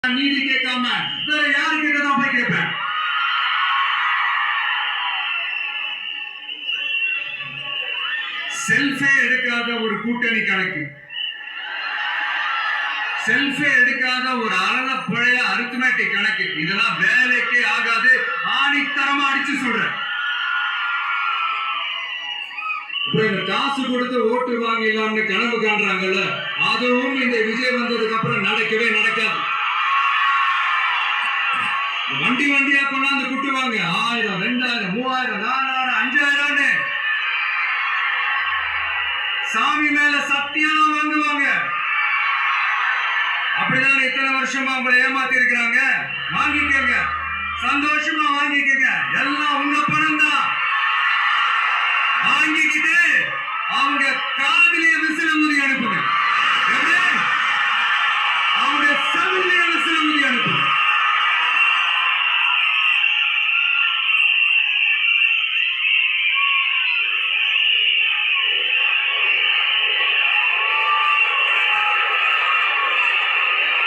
நீதி கேட்காம வேற யாருக்கிட்ட தான் போய் கேட்பேன்? செல்ஃபே எடுக்காத ஒரு கூட்டணி கணக்கு, செல்ஃபே எடுக்காத ஒரு அறத பழைய அரித்மெட்டிக் கணக்கு, இதெல்லாம் வேலைக்கே ஆகாது. ஆணித்தரமா அடிச்சு சொல்றேன். காசு கொடுத்து ஓட்டு வாங்கிடலாம்னு கனவு காண்றாங்கல்ல, அதுவும் இந்த விஜய் வந்ததுக்கு அப்புறம் நடக்கவே நடக்காது. வண்டி வண்டியா கொண்டாந்து குட்டுவாங்க. 1000, 2000, 3000, 4000, 5000 சாமி மேல சத்தியம் வாங்குவாங்க. அப்படிதான் இத்தனை வருஷமா உங்களை ஏமாத்தி இருக்கிறாங்க. வாங்கிக்கங்க, சந்தோஷமா வாங்கிக்கங்க. எல்லாம் உங்க பணம் தான். வாங்கிக்கிட்டு அவங்க காதிலே விசில முறி அனுப்புங்க.